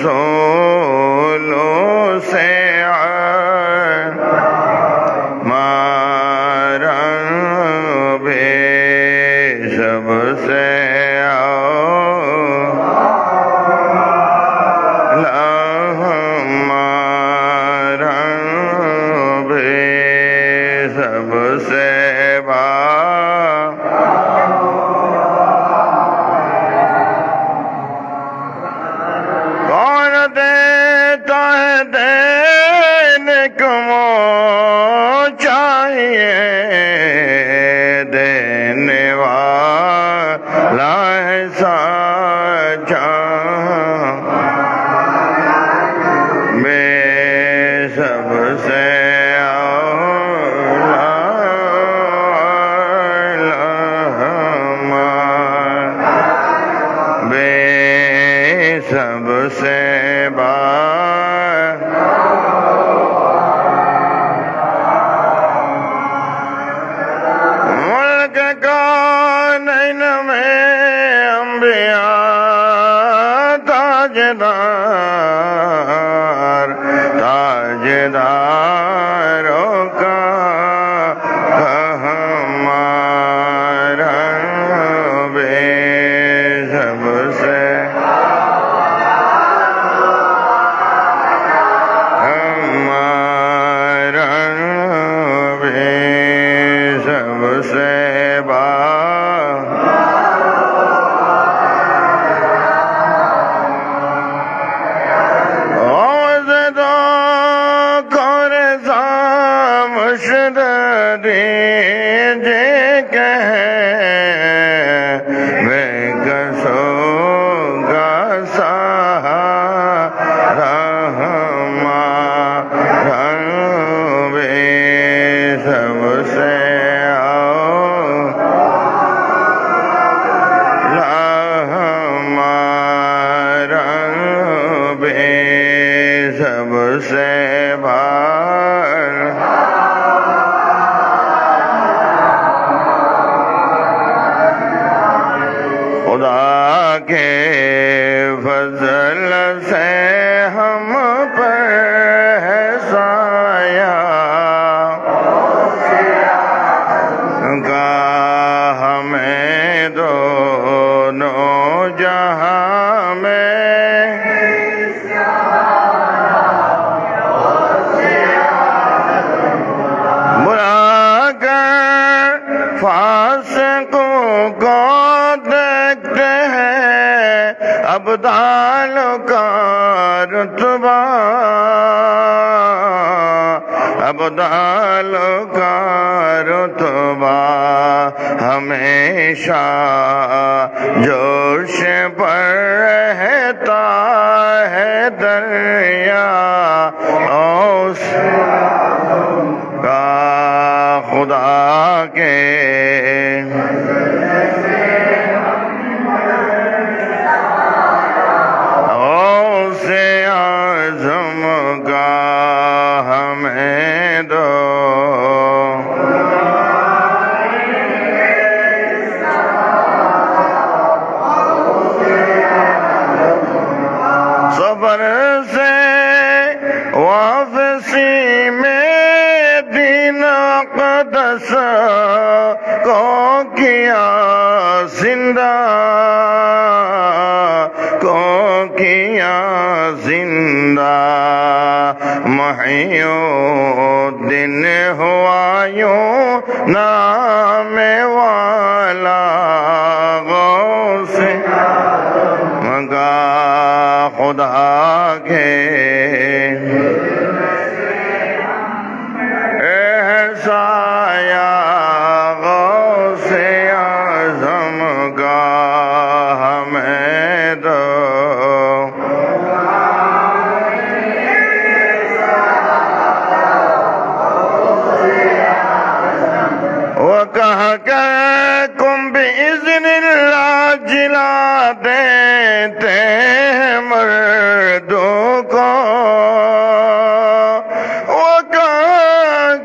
रसूलों से मारन भी सबसे सबसे कौन देता है देने को चाहिए देने वाला है साचा सबसे सबसे मुल्क कौनैन में अंबिया ताजदार ताजदारों का हमारा बे सबसे सबसे जे कहे मैं कसोगा सहारा हमारा बे सबसे हमारा बे सबसे खुदा के फजल से हम पर है साया का हमें दोनों जहां में बुला कर फासिकों को देखते हैं अब्दालों का रुतबा अब्दालों का रुतबा हमेशा जोश पर रहता है दरिया औस का खुदा के औसे आज़म का हमें दो सफर से वापसी में दीन अक़दस को किया जिंदा को किया जिंदा महियुद्दीन हुआ यूं नाम वाला गौसे मगा खुदा के एहसाया गौसे आज़म का हमें दो वो कह कर कुंभी इज़्निल्लाह जिला देते हैं मर्दों को वो कह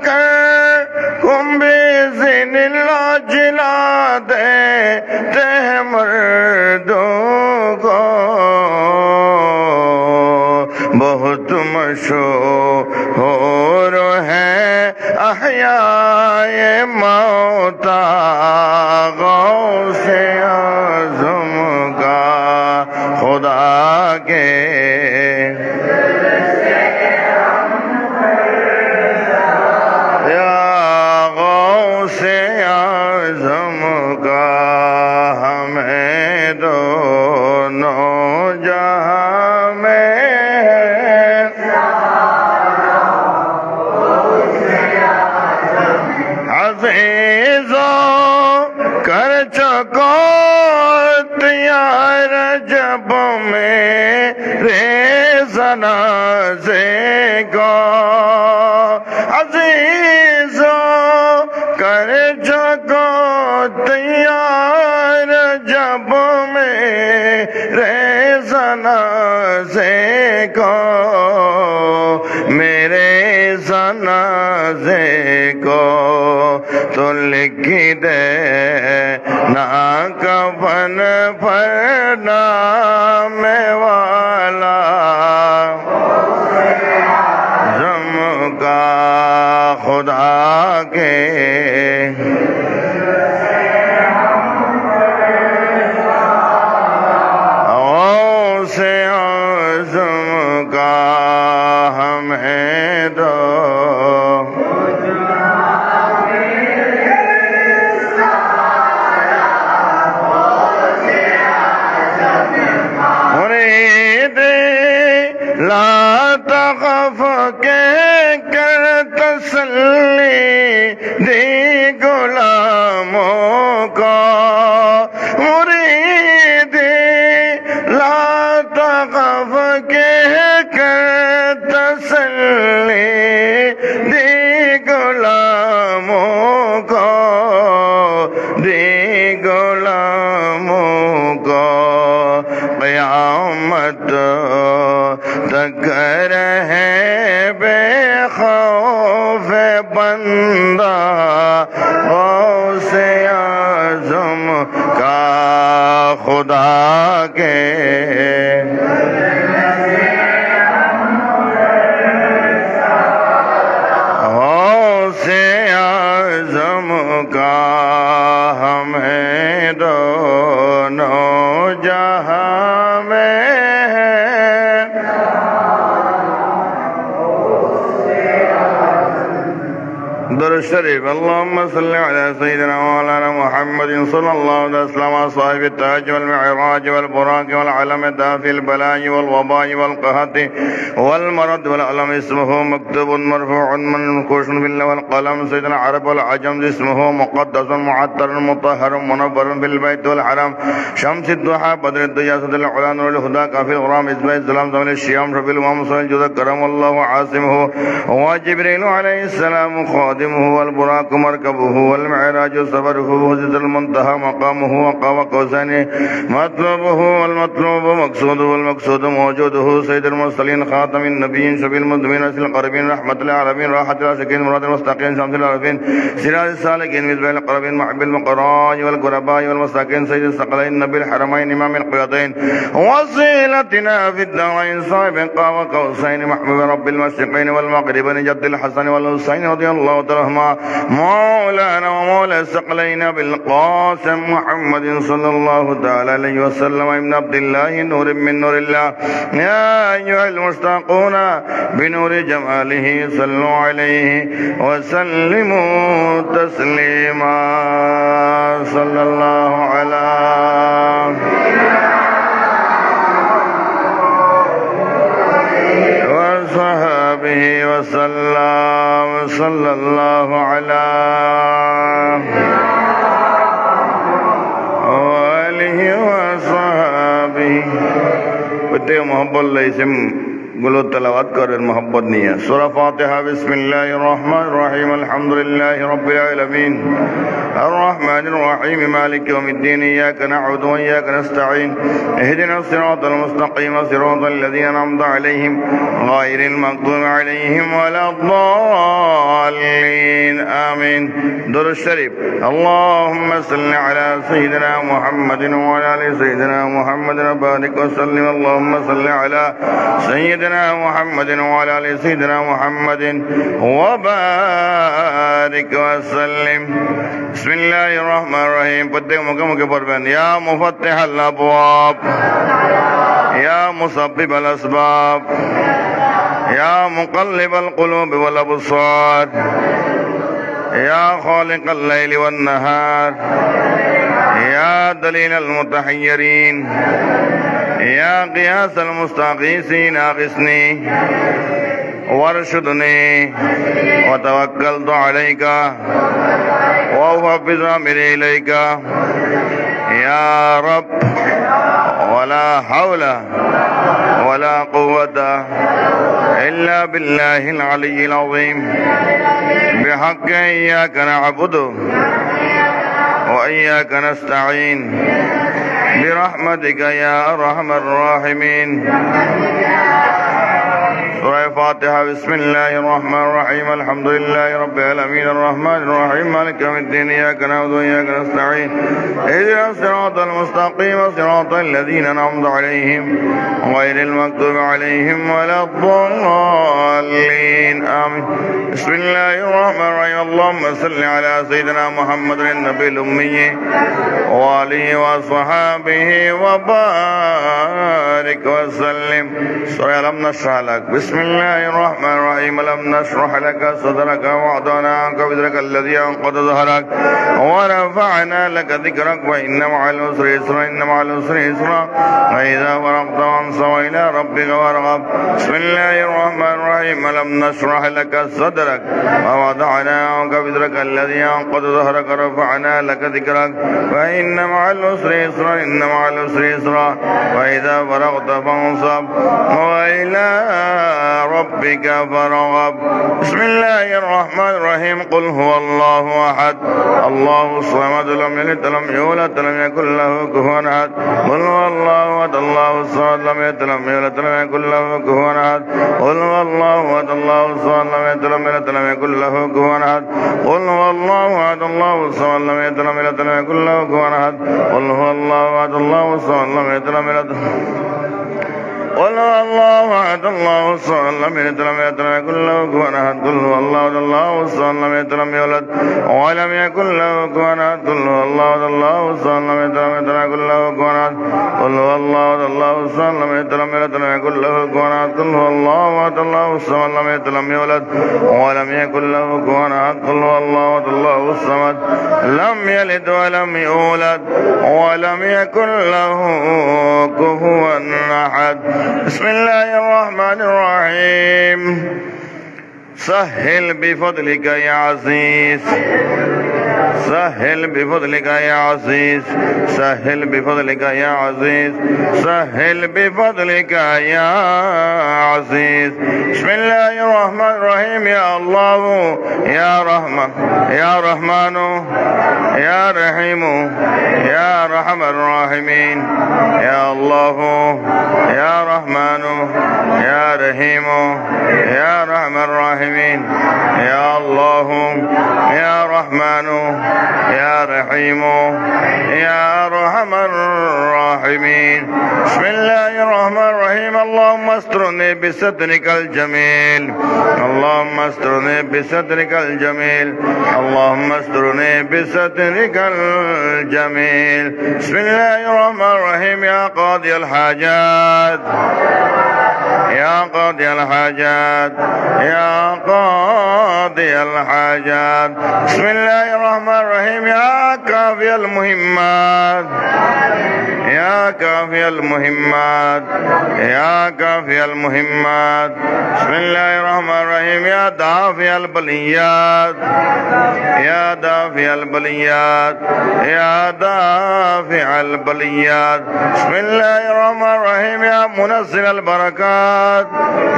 कर कुंभी इज़्निल्लाह जिला देते हैं मर्दों को बहुत मशहूर है अहयाए मौता गौसे आज़म का खुदा के या गौसे आज़म का हमें दोनों जहां में कर चको तैयार जब मेरे जनाज़े को अज़ीज़ो कर चको तैयार जब मेरे जनाज़े को मेरे जनाज़े को तो लिख दे ना कफन पर नाम वाला जम का खुदा के से आज़म का हमें दो ला तखफ के कर तसल्ली दे गुलामों को मुरीद ला तखफ के कर तसल्ली दे गुलामों को दे गुलामों को क़यामत तक रहे बेखौफ बंदा गौसे आज़म का खुदा के गौसे आज़म का हमें दोनों जहां में दरूद शरीफ अल्लाहुम्मा सल्लि अला सय्यिदिना मौलाना मुहम्मदिन सल्लल्लाहु अलैहि वसल्लम साहिब ताज वल मिअराज वल बुराक वल अलम दाफिल बलाई वल वबाई वल कहत वल मरद वल अलम इसमुहु मक्तूबुन मरफूउन मनकूशुन बिल वल कलम सय्यिदुल अरब वल अजम इसमुहु मुक़द्दसुन मुअत्तरुन मुतहहरुन मुनव्वरुन बिल बैत वल हरम शम्सुद दुहा बद्रुद दुया सदल उला नूरुल हुदा काफिल गुराम इस्माइल सलाम ज़मील श्याम रबिल वम सल जुद करमल्लाहु आसिमुहु व जिब्रील अलैहिस्सलाम खादिमुहु वल बुराक मरकबुहु वल मिअराज सफरुहु वज़िदुल मुंतहा मकामुहु वक़ाव कौसैन मतलबुहु वल मतलूब मक़सूदुहु वल मक़सूद मौजूदुहु सय्यिदुल मुरसलीन खातमिन नबिय्यीन शफील मुज़मिन असिल क़रबीन रहमतुल आलमीन राहतुल आशिकीन मुरादुल मुस्तक़ीम शमसुल आरिफीन सिराजुल सालिकीन मिज़बाहुल क़रबीन मुहिब्बुल मुक़र्रबीन वल ग़ुरबाई वल मसाकीन सय्यिदुल सक़लैन नबील हरमैन इमामुल क़ियादैन वसीलतिना फिद दारैन साहिब क़ाव कौसैन महबूब रब्बिल मशरिक़ैन वल मग़रिबैन जद्दिल हसन वल हुसैन रज़ियल्लाहु तआला मौलाना व मौला सक़लैन बिल क़ासिम मुहम्मदिन सल्लल्लाहु तआला अलैहि वसल्लम इब्न अब्दिल्लाह नूर मिन नूरिल्लाह या अय्युहल मुश्ताक़ूना बिनूरि जमालिही सल्लु अलैहि व सल्लिमू तस्लीमा सल्लल्लाहु अला व सहाबिही व सल्लम सल्लल्लाहु अला व आलिहि व सहाबिही प्रत्येक मोहब्बत लइसिम गुलो तलावत करें मोहब्बत निया सूरा फातिहा बिस्मिल्लाहिर रहमानिर रहीम अल्हम्दुलिल्लाहि रब्बिल आलमीन अर्रहमानिर रहीम मालिकि यौमिद्दीन इय्याका नअबुदु व इय्याका नस्तईन इहदिनास सिरातल मुस्तक़ीम सिरातल लज़ीना अनअमता अलैहिम गायरिल मग़दूबि अलैहिम वलद्दाल्लीन आमीन दुरूद शरीफ अल्लाहुम्मा सल्लि अला सय्यिदिना मुहम्मदिन व अला आलि सय्यिदिना मुहम्मदिन व बारिक व सल्लिम अल्लाहुम्मा सल्लि अला सय्यिदिना سيدنا محمد وعلى آل سيدنا محمد وبارك وسلم. بسم الله الرحمن الرحيم. প্রত্যেক মুখে মুখে পড়বেন ইয়া মুফাত্তিহাল আবওয়াব, ইয়া মুসাব্বিবাল আসবাব, ইয়া মুকাল্লিবাল কুলুব ওয়াল আবসার, ইয়া খালিকাল লাইলি ওয়ান নাহার, ইয়া দলিলাল মুতাহাইয়িরিন, ইয়া কিয়াসাল মুস্তাগীসিন আগিসনি وارشدني وتوكلت عليك وأفوض أمري إليك يا رب ولا حول ولا قوة إلا بالله العلي العظيم بحق إياك نعبد وإياك نستعين برحمتك يا أرحم الراحمين. سورة الفاتحة. بسم الله الرحمن الرحيم. الحمد لله رب العالمين الرحمن الرحيم مالك يوم الدين إياك نعبد وإياك نستعين اهدنا الصراط المستقيم صراط الذين أنعمت عليهم غير المغضوب عليهم ولا الضالين آمين. بسم الله الرحمن الرحيم. اللهم صل على سيدنا محمد النبي الأمي وآله وصحابه وبارك وسلم. سورة ألم نشرح لك. بسم الله الرحمن الرحيم. ألم نشرح لك صدرك ووضعنا عنك وزرك الذي أنقض ظهرك ورفعنا لك ذكرك وإن مع العسر يسرا إن مع العسر يسرا فإذا فرغت فانصب إلى ربك وارغب. بسم الله الرحمن الرحيم. ألم نشرح لك صدرك ووضعنا عنك وزرك الذي أنقض ظهرك ورفعنا لك ذكرك وإن مع العسر يسرا إن مع العسر يسرا فإذا فرغت فانصب وإلى ربك فارغب. بسم الله الرحمن الرحيم. قل هو الله أحد الله الصمد لم يلد ولم يولد ولم يكن له كفوا أحد. قل هو الله أحد الله الصمد لم يلد ولم يولد ولم يكن له كفوا أحد. قل هو الله أحد الله الصمد لم يلد ولم يولد ولم يكن له كفوا أحد. قل هو الله أحد الله الصمد لم يلد ولم يولد ولم يكن له كفوا أحد. قل هو الله أحد الله الصمد لم يلد ولم يولد قل هو الله أحد الله الصمد لم يلد ولم يولد ولم يكن له كفوا أحد. قل هو الله أحد الله الصمد لم يلد ولم يولد ولم يكن له كفوا أحد. قل هو الله أحد الله الصمد لم يلد ولم يولد ولم يكن له كفوا أحد. قل هو الله أحد الله الصمد لم يلد ولم يولد ولم يكن له كفوا أحد. قل هو الله أحد الله الصمد لم يلد ولم يولد ولم يكن له كفوا أحد. قل هو الله أحد الله الصمد لم يلد ولم يولد ولم يكن له كفوا أحد. بسم الله الرحمن الرحيم. سهل بفضلك يا عزيز سهل بفضلك يا عزيز سهل بفضلك يا عزيز سهل بفضلك يا عزيز. بسم الله الرحمن الرحيم. يا الله يا رحمن يا رحمن يا رحيم يا رحم الراحمين. يا الله يا رحمن يا رحيم يا رحم الراحمين. يا الله يا رحمن يا رحيم يا أرحم الراحمين. بسم الله الرحمن الرحيم. اللهم استرني بسترك الجميل اللهم استرني بسترك الجميل اللهم استرني بسترك الجميل. بسم الله الرحمن الرحيم. يا قاضي الحاجات يا قاضي الحاجات يا قاضي الحاجات. بسم الله الرحمن الرحيم. يا كافي المهمات يا كافي المهمات يا كافي المهمات. بسم الله الرحمن الرحيم. يا دافع البليات يا دافع البليات يا دافع البليات. بسم الله الرحمن الرحيم. يا منزل البركات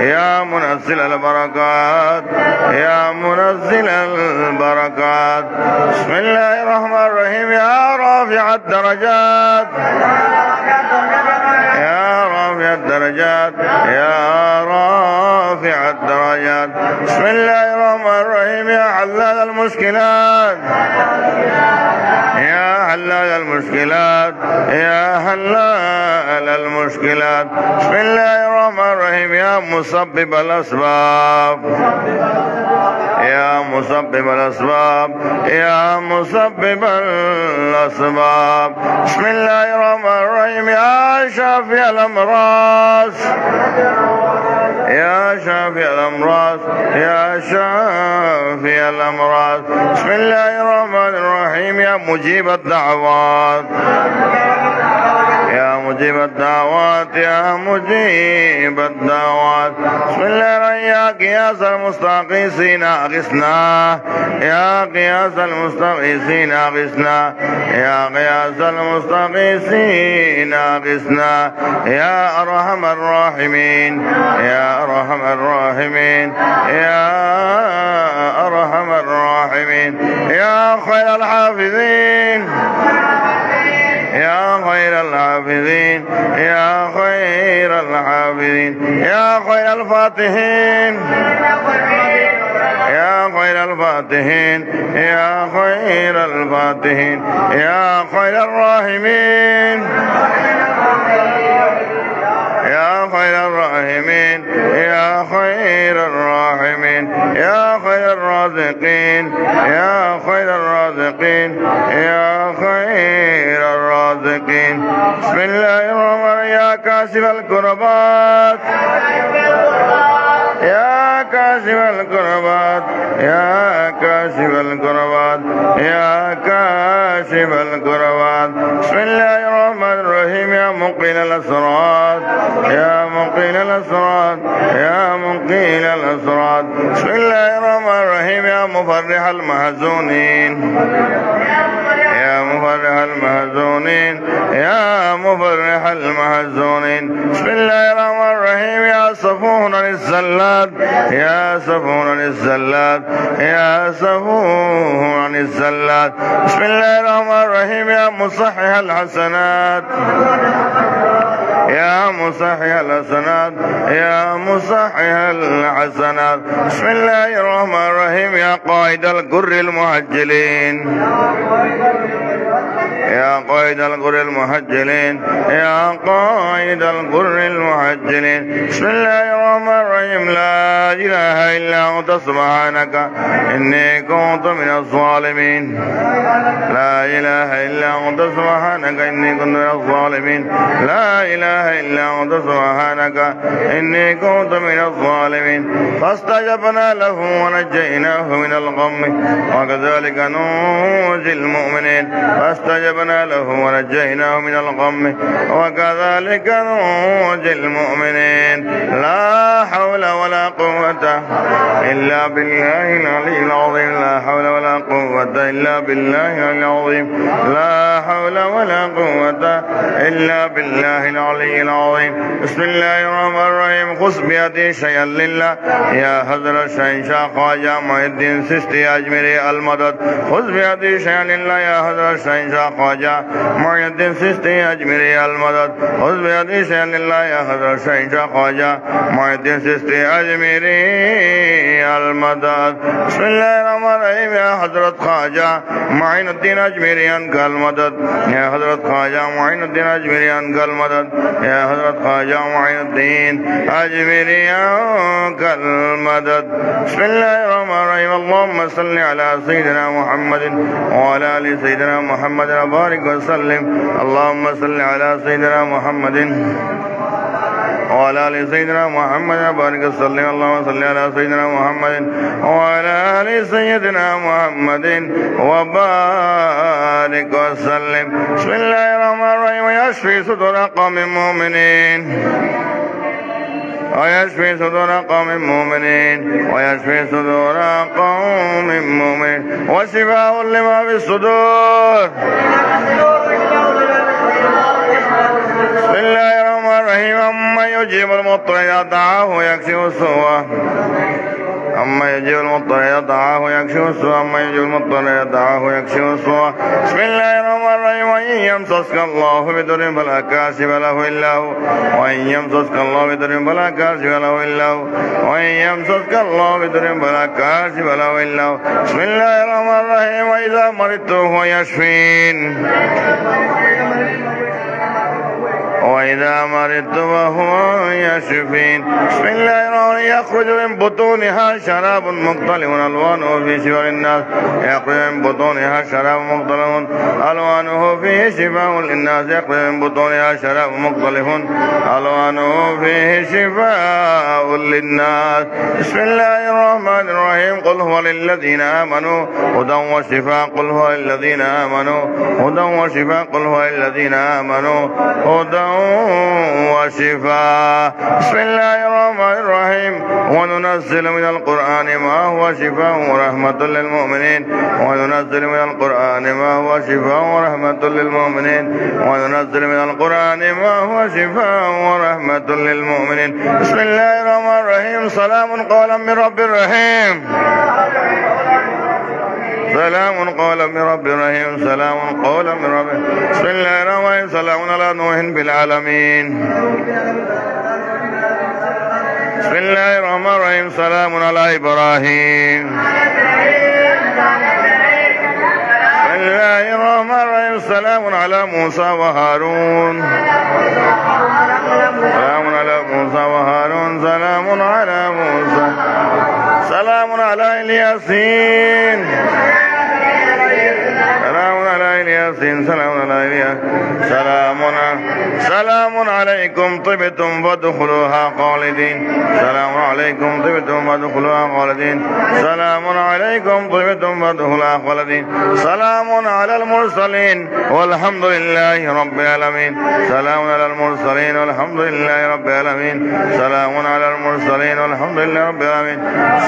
يا منزل البركات يا منزل البركات. بسم الله الرحمن الرحيم. يا رافع الدرجات يا رافع الدرجات يا رافع الدرجات. بسم الله الرحمن الرحيم. يا حلال المشكلات يا حلال المشكلات يا حلال المشكلات. بسم الله الرحمن الرحيم. يا مسبب الأسباب يا مسبب الأسباب يا مسبب الأسباب. بسم الله الرحمن الرحيم. يا شافي الأمراض يا شافي الأمراض يا شافي الأمراض. بسم الله الرحمن الرحيم. يا مجيب الدعوات يا مجيب الدعوات يا مجيب الدعوات. بسم الله الرحمن. يا قياس المستغيثين أغثنا يا قياس المستغيثين أغثنا يا قياس المستغيثين أغثنا يا أرحم الراحمين يا أرحم الراحمين يا أرحم الراحمين. يا خير الحافظين يا خير الحافظين يا خير الحافظين. يا خير الفاتحين يا خير الفاتحين يا خير الفاتحين. يا خير الراحمين يا خير الراحمين يا خير الراحمين. يا خير الرازقين يا خير الرازقين يا خير الرازقين. بسم الله الرحمن الرحيم. يا كاشف الكربات يا كاشف الكربات يا كاشف الكربات يا كاشف الكربات. بسم الله الرحمن الرحيم. يا مقيل الأسرات يا مقيل الأسرات يا مقيل الأسرات. بسم الله الرحمن الرحيم. يا مفرح المحزونين يا مفرح المحزونين يا مفرح المحزونين. بسم الله الرحمن الرحيم. يا صفون للزلات يا صفون للزلات يا صفون للزلات. بسم الله الرحمن الرحيم. يا مصحح الحسنات يا مصحح الحسنات يا مصحح الحسنات. بسم الله الرحمن الرحيم. يا قائد الغر المهجلين يا قائد الغر المهجلين يا قائد الغر المهجلين. بسم الله الرحمن الرحيم. لا إله إلا أنت سبحانك إني كنت من الظالمين لا إله إلا أنت سبحانك إني كنت من الظالمين لا إله إلا أنت سبحانك إني كنت من الظالمين. فاستجبنا له ونجيناه من الغم وكذلك ننجي المؤمنين. فاستجبنا له ونجيناه من الغم وكذلك ننجي المؤمنين. لا حول ولا قوة إلا بالله العلي العظيم لا حول ولا قوة إلا بالله العلي العظيم لا حول ولا قوة إلا بالله العلي العظيم. بسم الله الرحمن الرحيم. خذ بيدي شيئا لله يا حضرة شاهنشاه خواجہ معین الدین چشتی اجمیری المدد. خذ بيدي شيئا لله يا حضرة شاهنشاه خواجہ معین الدین چشتی اجمیری المدد. خذ بيدي شيئا لله يا حضرة شاهنشاه خواجہ معین الدین چشتی اجمیری المدد. بسم الله الرحمن الرحيم. يا حضرة خواجہ معین الدین اجمیری عنك المدد يا حضرة خواجہ معین الدین اجمیری عنك المدد يا حضرة خواجہ معین الدین اجمیری عنك المدد. بسم الله الرحمن الرحيم. اللهم صل على سيدنا محمد وعلى آل سيدنا محمد وبارك وسلم. اللهم صل على سيدنا محمد وعلى آل سيدنا محمد وبارك وسلم. اللهم صل على سيدنا محمد وعلى آل سيدنا محمد وبارك وسلم. بسم الله الرحمن الرحيم. ويشفي صدور قوم مؤمنين ويشفي صدور قوم مؤمنين ويشفي صدور قوم مؤمنين وشفاء لما في الصدور. بسم الله الرحمن الرحيم. أما يجيب المضطر إذا دعاه ويكشف السوء أما يجيب المضطر إذا دعاه يكشف السوء أما يجيب المضطر إذا دعاه يكشف السوء. بسم الله الرحمن الرحيم. وإن يمسسك الله بضر فلا كاشف له إلا هو وإن يمسسك الله بضر فلا كاشف له إلا هو وإن يمسسك الله بضر فلا كاشف له إلا هو. بسم الله الرحمن الرحيم. وإذا مرضت فهو يشفين وإذا مرضت وهو يشفين بسم الله الرحمن يخرج من بطونها شراب مختلف ألوانه فيه شفاء للناس يخرج من بطونها شراب مختلف ألوانه فيه شفاء للناس يخرج من بطونها شراب مختلف ألوانه فيه شفاء للناس بسم الله الرحمن الرحيم قل هو للذين آمنوا هدى وشفاء قل هو للذين آمنوا هدى وشفاء قل هو للذين آمنوا هدى وشفاء بسم الله الرحمن الرحيم وننزل من القرآن ما هو شفاء ورحمة للمؤمنين وننزل من القرآن ما هو شفاء ورحمة للمؤمنين وننزل من القرآن ما هو شفاء ورحمة للمؤمنين بسم الله الرحمن الرحيم سلام قولا من رب رحيم سلام قولا من رب رحيم سلام قولا من رب بسم الله الرحمن الرحيم سلام على نوح في العالمين بسم الله الرحمن الرحيم سلام على إبراهيم بسم الله الرحمن الرحيم سلام على موسى وهارون سلام على موسى وهارون سلام على موسى سلام على الياسين سلام على الياسين سلام على الياسين سلام عليكم طبتم فادخلوها خالدين سلام عليكم طبتم فادخلوها خالدين سلام عليكم طبتم فادخلوها خالدين سلام على المرسلين والحمد لله رب العالمين سلام على المرسلين والحمد لله رب العالمين سلام على المرسلين والحمد لله رب العالمين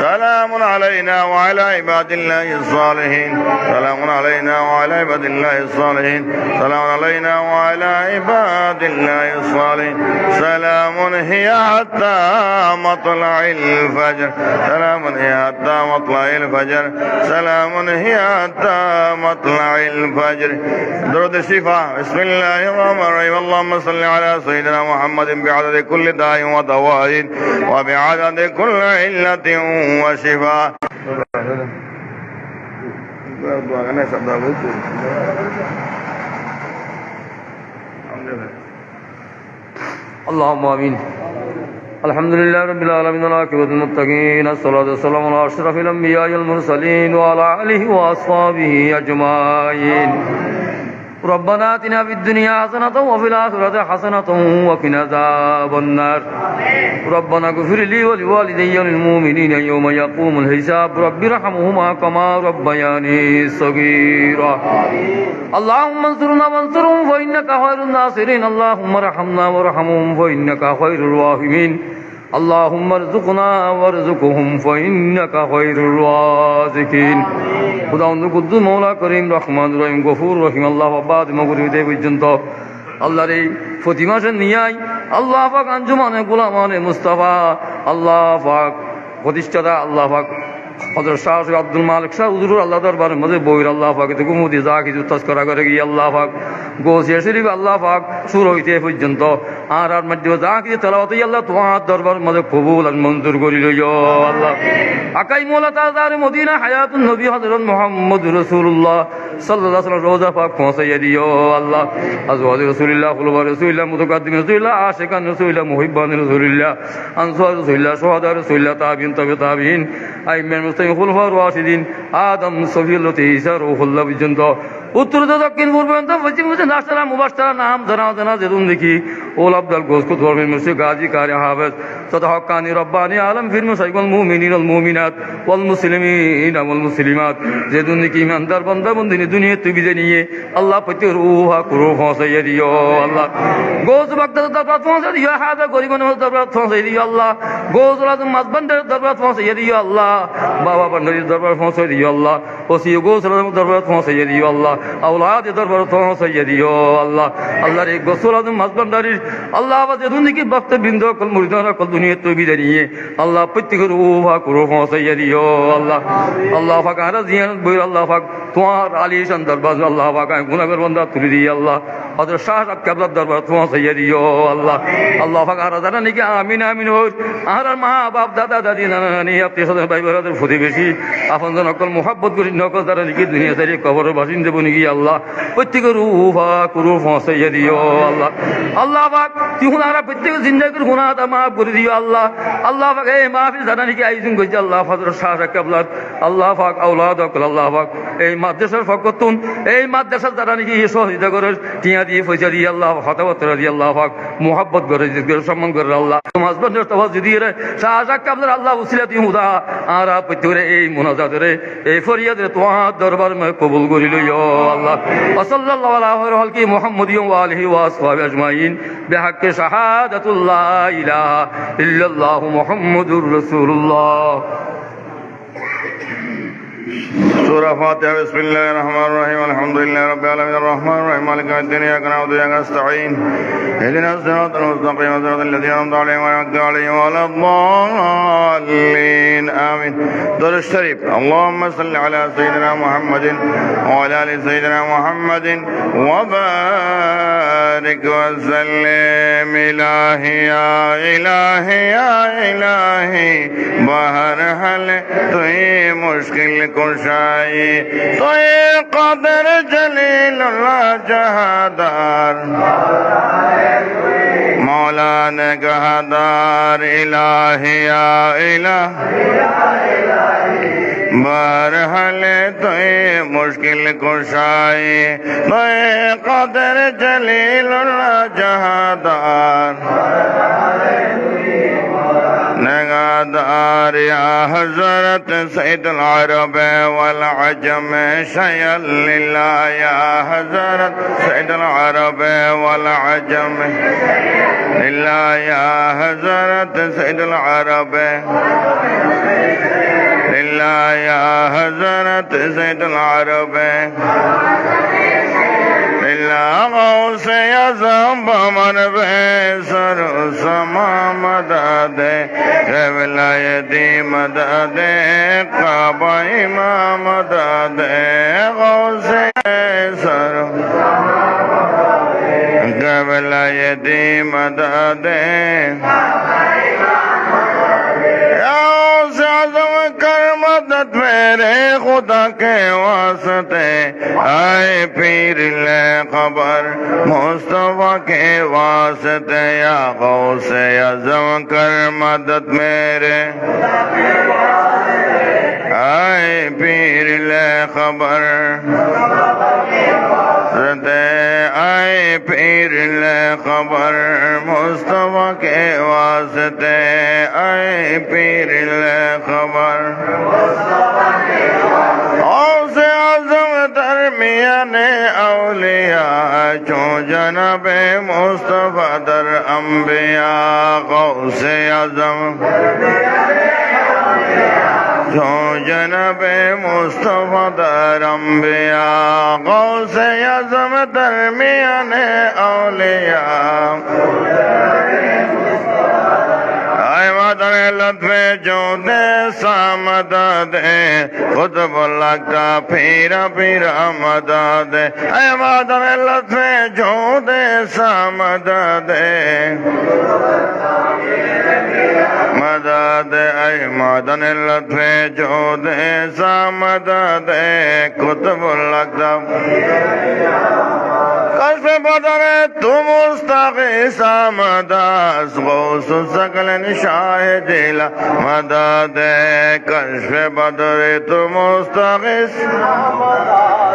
سلام علينا وعلى عباد الله الصالحين سلام علينا وعلى عباد الله الصالحين سلام علينا وعلى عباد الله الصالحين سلام هي حتى مطلع الفجر سلام هي حتى مطلع الفجر سلام هي حتى مطلع الفجر درود الشفاء بسم الله الرحمن الرحيم اللهم صل على سيدنا محمد بعدد كل داء ودواء وبعدد كل علة وشفاء اللهم آمين الحمد لله رب العالمين والعاقبة للمتقين الصلاة والسلام على أشرف الأنبياء والمرسلين وعلى آله وأصحابه أجمعين ربنا آتنا في الدنيا حسنة وفي الآخرة حسنة وقنا عذاب النار ربنا اغفر لي ولوالدي وللمؤمنين يوم يقوم الحساب رب ارحمهما كما ربياني صغيرا اللهم انصرنا وانصرهم فإنك خير الناصرين اللهم ارحمنا وارحمهم فإنك خير الراحمين اللهم ارزقنا وارزقهم فإنك خير الرازقين খুদাবন্ধু কুদ্দুস মৌলা করিম রহমান রহিম গফুর রহিম আল্লাহ আব্বাদ মগরিদে পর্যন্ত আল্লাহর এই প্রতি মাসের নিয়াই আল্লাহ পাক আঞ্জুমানে গোলামানে মুস্তাফা আল্লাহ পাক প্রতিষ্ঠাতা আল্লাহ পাক হযরত শাহ আব্দুল মালিক শাহ হুজুর আল্লাহ দরবারের মধ্যে বইর আল্লাহ পাক গুমুদি যা কিছু তাজকরা করে গিয়ে আল্লাহ পাক গোসিয়া শরীফ আল্লাহ পাক শুরু হইতে পর্যন্ত আর মধ্যে যা কিছু তেলাওয়াত আল্লাহ তোমার দরবারের মধ্যে কবুল আর মঞ্জুর করি লইও আল্লাহ আকাই মোলা তাজদার মদিনা হায়াতুন নবী হযরত মুহাম্মদ রাসূলুল্লাহ সাল্লাল্লাহু আলাইহি ওয়াসাল্লাম রোজা পাক পৌঁছাইয়া দিও আল্লাহ আজওয়াজ রাসূলুল্লাহ খুলফা রাসূলুল্লাহ মুতাকাদ্দিম রাসূলুল্লাহ আশিকান রাসূলুল্লাহ মুহিব্বান রাসূলুল্লাহ আনসার রাসূলুল্লাহ শুহাদা রাসূলুল্লাহ তাবিন তাবিন আইমান মুস্তাকিম খুলফা রাশিদিন আদম সফিউল্লাহ ঈসা রূহুল্লাহ পর্যন্ত উত্তর দক্ষিণ পূর্ব পশ্চিম নাশরা মুবাশশারা নাম জানা জানা যেদুন দেখি ওল আব্দুল গোসকুত ওয়াল মুর্শিদ গাজী কারি হাফেজ তথা হক্কানি রব্বানি আলম ফির মুসাইকুল মুমিনিন ওয়াল মুমিনাত ওয়াল মুসলিমিন ওয়াল মুসলিমাত যেদুন দেখি ইমানদার বান্দা বান্দিনী দুনিয়া তুই বিজে নিয়ে আল্লাহ প্রতি রূহা কুরু পৌঁছাইয়া দিও আল্লাহ গোস বাগদাদ দরবার পৌঁছাইয়া দিও হাদা গরিবন দরবার পৌঁছাইয়া দিও আল্লাহ গোস রাজম মাসবান্ডার দরবার পৌঁছাইয়া দিও আল্লাহ বাবা বান্ডারির দরবার পৌঁছাইয়া দিও আল্লাহ ওসি গোস রাজম দরবার পৌঁছাইয়া দিও আল্লাহ औलाद दरबार पहुंचाइए दियो अल्लाह अल्लाह रे गसुल आदम मजबंदारी अल्लाह आवाज दुनिया की वक्त बिंदु कल मुरीदाना कल दुनिया तो भी दरिए अल्लाह पत्ती को रूहा को पहुंचाइए दियो अल्लाह अल्लाह पाक आरा जियान बोल अल्लाह पाक তোমার আলিশান দরবার আল্লাহ পাক আমি গুনাহগার বান্দা তুলে দিই আল্লাহ হযরত শাহ সাহেব কেবলার দরবার তোমার সাইয়া দিও আল্লাহ আল্লাহ পাক আর জানা নাকি আমিন আমিন হোক আর মা বাপ দাদা দাদি নানা নানি আত্মীয় স্বজন ভাই বোনদের প্রতিবেশী আপনজন সকল মোহাব্বত করি নকল তারা নাকি দুনিয়া থেকে কবরের বাসিন্দা বনি গিয়ে আল্লাহ প্রত্যেকের রুহা কুরু পৌঁছাইয়া দিও আল্লাহ আল্লাহ পাক তুমি আর প্রত্যেক জিন্দেগির গুনাহ তা মাফ করে দিও আল্লাহ আল্লাহ পাক এই মাহফিল জানা নাকি আয়োজন করেছে আল্লাহ হযরত শাহ সাহেব কেবলার আল্লাহ পাক আওলাদ সকল আল্লাহ পাক এই মাদ্রাসার ফকতুন এই মাদ্রাসার দ্বারা নাকি সহযোগিতা করে টিয়া দিয়ে পয়সা দিয়ে আল্লাহ হতাবতরা দিয়ে আল্লাহ পাক মোহাব্বত করে সম্মান করে আল্লাহ সমাজ বন্ধের তফাজ দিয়ে শাহ সাহেব কেবলার আল্লাহ উসিলা তুমি হুদা আর প্রত্যেকের এই মুনাজাতের এই ফরিয়াদের তোমার দরবার মে কবুল করি লইও আল্লাহ সাল্লাল্লাহু আলাইহি ওয়া আলিহি মুহাম্মাদি ওয়া আলিহি ওয়া আসহাবিহি আজমাইন বিহাক্কি শাহাদাতুল্লাহ ইলাহা ইল্লাল্লাহু মুহাম্মাদুর রাসূলুল্লাহ سورة فاتحة بسم الله الرحمن الرحيم الحمد لله رب العالمين الرحمن الرحيم مالك يوم الدين إياك نعبد وإياك نستعين اهدنا الصراط المستقيم صراط الذين أنعمت عليهم غير المغضوب عليهم ولا الضالين آمين درود الشريف اللهم صل على سيدنا محمد وعلى آل سيدنا محمد وبارك وسلم إلهي يا إلهي يا إلهي بہرحال توئی مشکل کشائی توئی قدر جلیل اللہ جہادار مولا نگہدار الہی یا الہ بہرحال توئی مشکل کشائی توئی قدر جلیل اللہ جہادار نگہدار یا حضرت سید العرب والعجم شیئا للہ یا حضرت سید العرب والعجم للہ یا حضرت سید العرب للہ یا حضرت سید العرب للہ غوث اعظم بمن بے سر سما مدد قبلہ مدد کعبہ امام مدد غوث سر قبلہ مدد غوث اعظم کر مدد میرے خدا کے واسطے آئے پیر لے خبر مصطفیٰ کے واسطے یا غوث اعظم کر مدد میرے آئے پیر لے خبر آئے پیر لے خبر مصطفیٰ کے واسطے آئے پیر لے خبر غوث اعظم درمیان اولیاء چون جناب مصطفیٰ در انبیاء غوث اعظم چون جناب مصطفیٰ در انبیاء غوث اعظم درمیان اولیاء اے مادر لطف جود سامداد خطب لگتا پیرا پیرا مداد اے مادر لطف جود سامداد مداد اے مادر لطف جود سامداد خطب لگتا کشف بدر تو مستغیث مداس غوث سکلن شاہ جیلا مدد کشف بدر تو مستغیث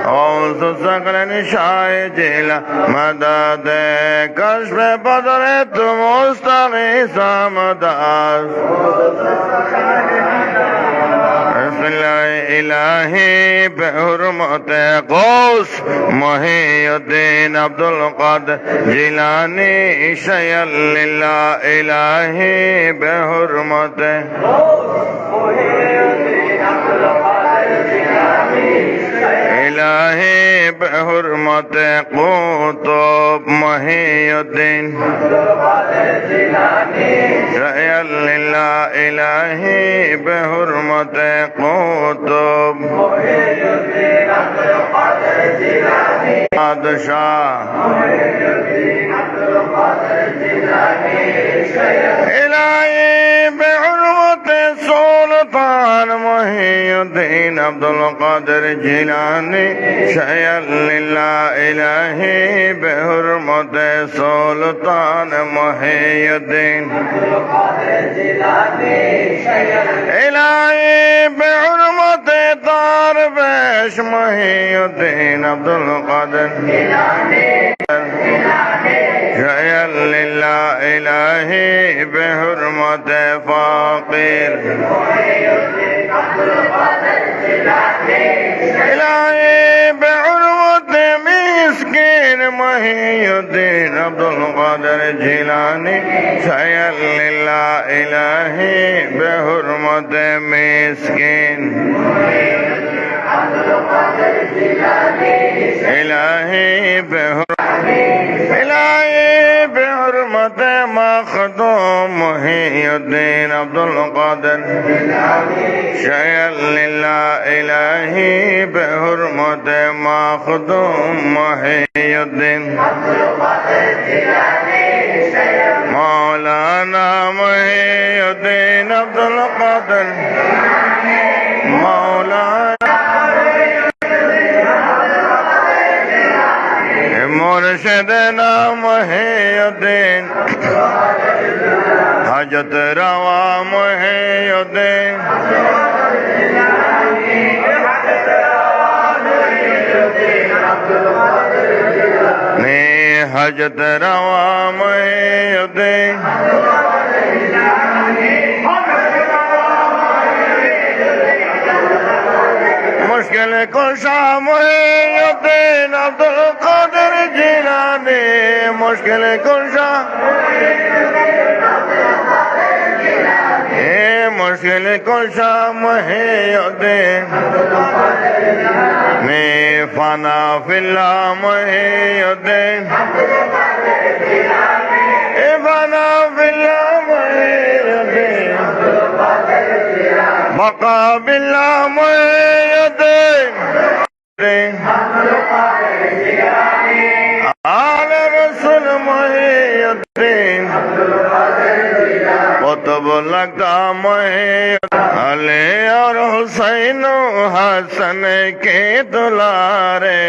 غوث سکلن شاہ جیلا مدد کشف بدر تو مستغیث مداس بسم اللہ الہی بحرمت غوث محی الدین عبدالقادر جیلانی شیئا للہ الہی بحرمت الہی بحرمت قطب محی الدین شیئا للہ الہی بحرمت قطب बादशाह इलाही बेहुर्मत सुल्तान मुहीउद्दीन अब्दुल कादिर जिलानी शयल्लिल्लाह इलाही बेहुर्मत सुल्तान मुहीउद्दीन इलाही बेहुर्मत दरवेश मुहीउद्दीन अब्दुल कादिर शयल्लिल्लाह इलाही बेहुर्मत फाकीर इलाही बेहुर्मत मिस्कीन मुहीउद्दीन अब्दुल कादिर जिलानी शयल्लिल्लाह इलाही बेहुर्मत मिस्कीन इलाही बेहुर्मत मखदूम मुहीउद्दीन अब्दुल कादिर शयल्लिल्लाह इलाही बेहुर्मत मखदूम मुहीउद्दीन मौलाना मुहीउद्दीन अब्दुल कादिर मौलाना मुर्शिदना मुहीउद्दीन हजत रवा मुहीउद्दीन ने हजत रवा मुहीउद्दीन मुश्किल कुशा मुहीउद्दीन अब्दुल कादिर जिलानी मुश्किल कुशा मुश्किल कुशा मुहीउद्दीन ने फना फिल्ला मुहीउद्दीन फना फिल्ला मुहीउद्दीन बका बिल्ला मुहीउद्दीन आल रसूल मुहीउद्दीन कुतुब लगता मुहीउद्दीन अली और हुसैन हसन के दुलारे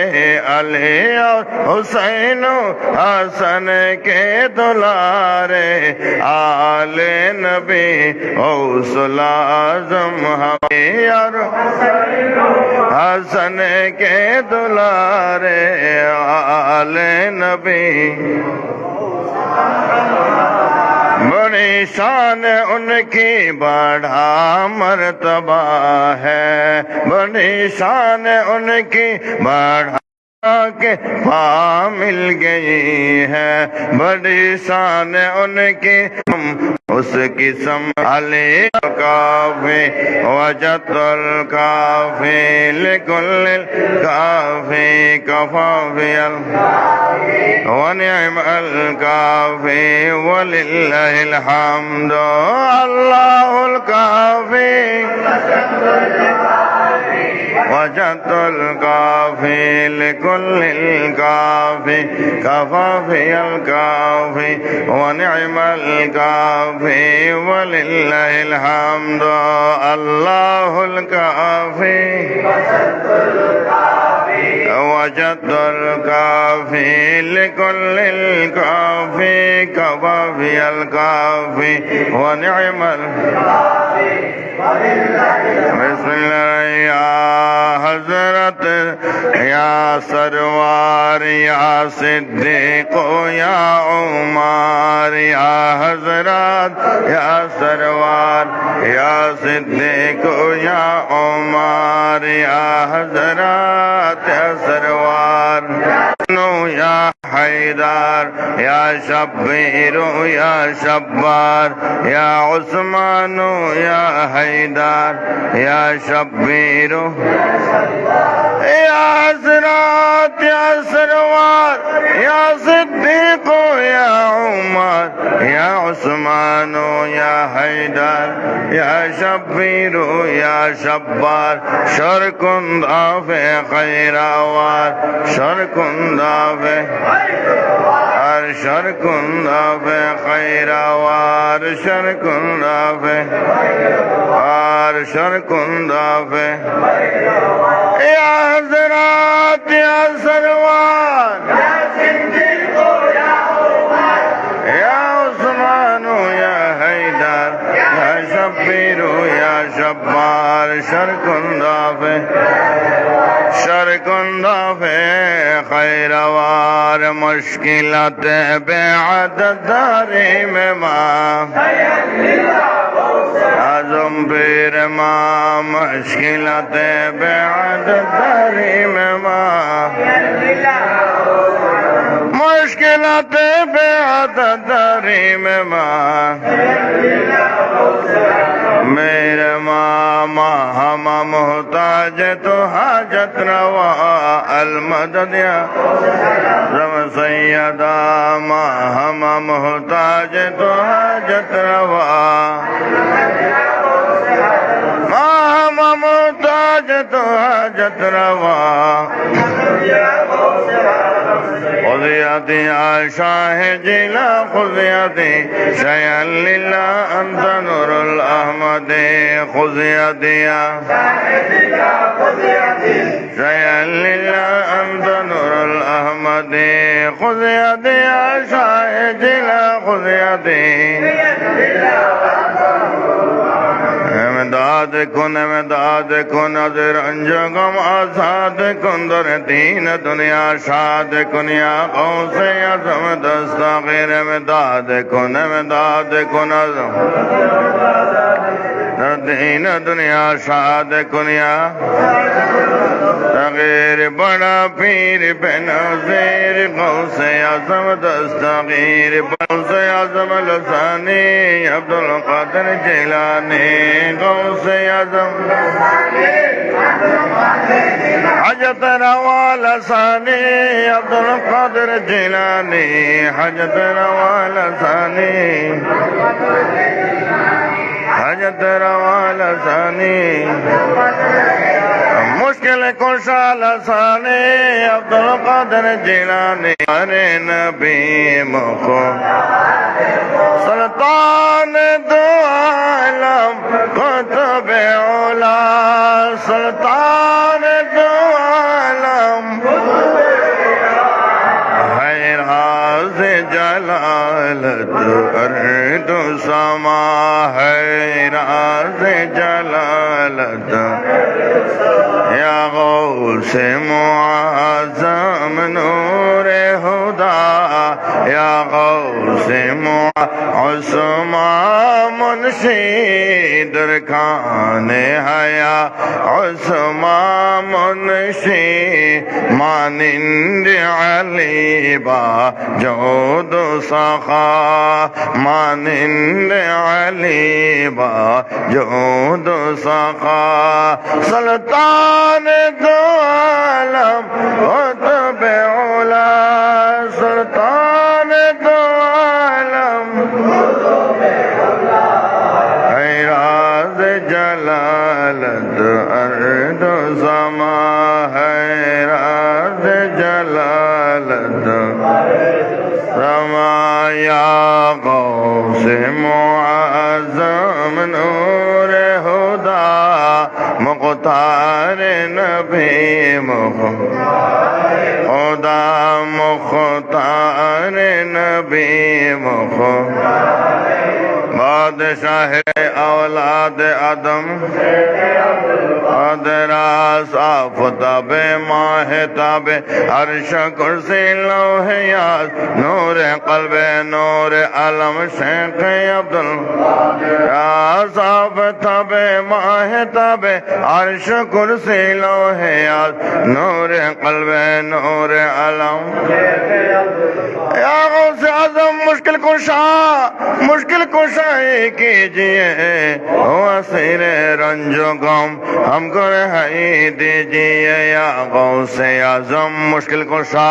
अली और हुसैन हसन के दुलारे आले नबी गौसुल आज़म और हसन के दुलारे आले नबी बड़ी शान उनकी बढ़ा मर्तबा है बड़ी शान उनकी बढ़ा के पा मिल गई है बड़ी शान उनकी उसकी संभाले काफी वजतुल काफी लिकुल काफी कफाफियल वनिअमल काफी वलिल्लाहिल हम्द अल्लाहुल काफी वजतुल काफी लिकुल काफी कफाफियल काफी वनिअमल काफी वलिल्लाहिल हम्द अल्लाहुल काफी वजतुल काफी लिकुल काफी कफाफियल काफी वनिअमल बिस्मिल्लाह या हजरत या सरवार या सिद्दीक़ या उमर या हजरत या सरवार या सिद्दीक़ या उमर या हजरत या सरवार या हैदर या शब्बीर या शब्बार या उस्मान या हैदर या शब्बीर या हज़रत या सरवार या सिद्दीक़ या उमर या उस्मान या हैदर या शब्बीर या शब्बार शरकुंदाफ़े खैरावार शरकुंदाफ़े हर शरकुंदाफ़े खैरावार शरकुंदाफ़े हर शरकुंदाफ़े या हज़रत या सरवार या उस्मान या हैदर या शब्बीर या शब्बार शरकुंदाफ़े शरकुंदाफ़े खैरवार मुश्किलात बेअदद दारी में माँ आज़म पीर माँ मुश्किलात बेअदद दारी में माँ मुश्किलात बेअदद दारी में माँ मेरे मामा हम मोहताज तो हाजत रवा अलमदद या रम सैयदा माँ हम मोहताज तो हाजत रवा माँ हम मोहताज तो हाजत रवा खुदियती शाह जिला खुदियती शयन लिल्ला अंत नूरुल अहमदे खुदियती शयन लिल्ला अंत नूरुल अहमदे खुदियती शाह जिला खुदियती इमदाद कुन अज़र अंजुगम आज़ाद कुन दर दीन दुनिया शाद कुन या गौसे आज़म दस्तगीर इमदाद कुन आज़म दर दीन दुनिया शाद कुन या तगीर बड़ा पीर बेनज़ीर गौसे आज़म दस्तगीर गौसे आज़म लसानी अब्दुल कादिर जिलानी गौसे आज़म हजत रवा लसानी अब्दुल कादिर जिलानी हजत रवा लसानी हजत रवा लसानी मुश्किल कुशा लसानी अब्दुल कादिर जिलानी अरे नबी मुखो सुल्तान दो आलम कुतुब औला सुल्तान दो आलम है राज जलालत अर्द समा है राज जलालत या गौसे मुआज़म नूर हुदा या गौसे उस्मा मुंशी दरखान हया उस्मा मुंशी मानिंद अली बा जोद सखा मानिंद अली बा जोद सखा सुल्तान दो आलम कुतुब औला सुल्तान दो आलम राज जलालत अर्द समा है राज जलालत समाया गौसे मुआज़म नूर हुदा मुख्तार नबी खुदा मुख्तार नबी बादशाह औलाद आदम अदरास आफ़ताब माहताब अर्श कुर्सी लौहे याद नूर क़ल्ब नूर अलम शेख अब्दुल आफ़ताब माहताब अर्श कुर्सी लौहे याद नूर क़ल्ब नूर अलम या गौसे आज़म मुश्किल कुशा रिहाई कीजिए वसीर रंजो गम हमको रिहाई दीजिए या गौसे आजम मुश्किल कुशा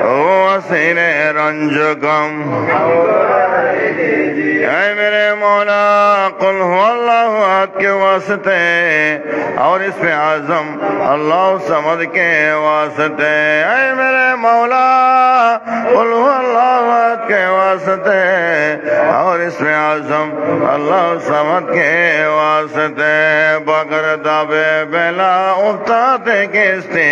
वसीर रंजो गम ऐ मेरे मौला कुल हुवल्लाहु अहद के वास्ते और इसमें आजम अल्लाह समद के वास्ते ऐ मेरे मौला कुल हुवल्लाहु अहद के वास्ते और इसमें आजम अल्लाह समद के वास्ते बगर दाबे बेला उफ्ताते किस्ते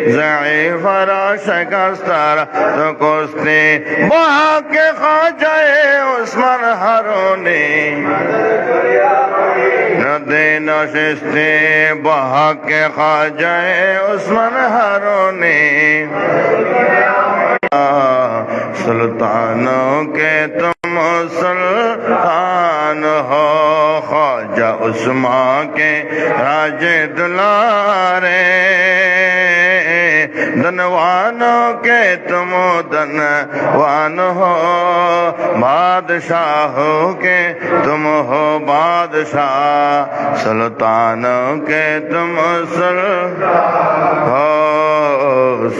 ज़ईफ़ रा शिकस्तर तो कुस्ते बहा के खा जाए उस्मान हारोने नदे नशिस्ते बहा के खा जाए उस्मान हारोने सुल्तानों के तुम सुल्तान हो ख्वाजा उस्मान के राजे दुलारे धनवानों के तुम धनवान हो बादशाहों के तुम हो बादशाह सुल्तानों के तुम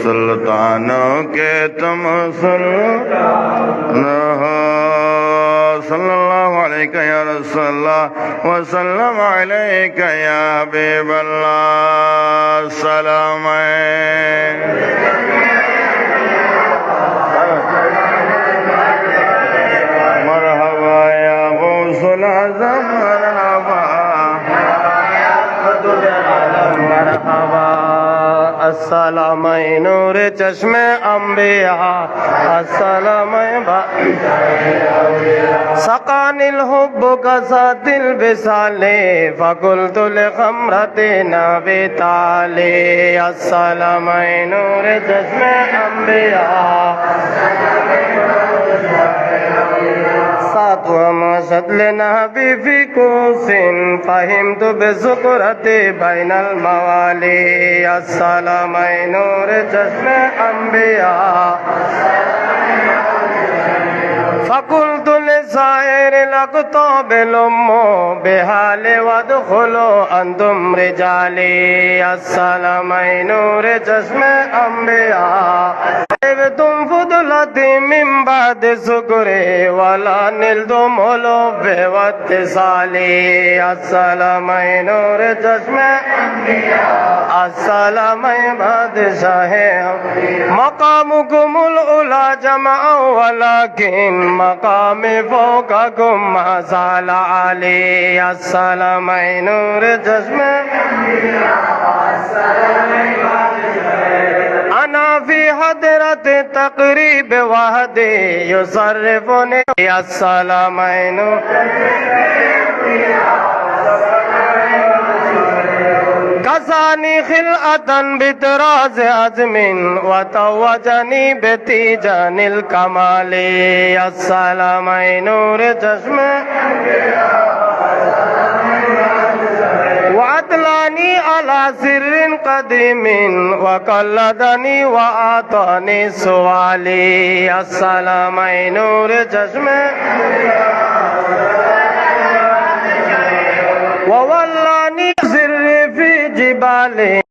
सुल्तानों के तुम सुल्तान हो सल्लल्लाहु अलैहि या रसूलल्लाह व सल्लम अलैका या हबीबल्लाह सलाम मरहबा या गौसुल आज़म मरहबा मरहबा अस्सलाम नूर चश्मे अम्बिया अस्सलाम सकानिल हुब्बु कसातिल बिसाले फकुलतु लिखमरते नबिताले अस्सलाम नूर चश्मे अम्बिया नबी कुसिन फहिमतु बिज़ुकरति बैनल मवाली अस्सलाम नूर चश्मे अम्बिया फकुलतु लिसाइर लगतो बिलुम्मो बिहाले वदखुलो अंतुम रिजाली अस्सलाम नूर चश्मे अम्बिया तुम फुदलती मिन बाद शुक्रे वाला निल्दुम होलो बेवत्तिसाली अस्सलाम नूर चश्मे अस्सलाम बादशाह मकामुकुमुल उला जमाअ वलाकिन मकाम फौककुम मज़ाल अली अस्सलाम नूर चश्मे अना फी हदरत तकरीब वहदे युसर्रिफुनी अस्सलाम कसानी खिलअतन बितराज अज़मिन वतवजनी बितीजानिल कमाले अस्सलाम नूर चश्मे वातलानी अला सिर्रिन कदीमिन वकल्लदनी वातानी सुवाली अस्सलाम नूर चश्मे ववल्लानी सिर्रि फी जिबाले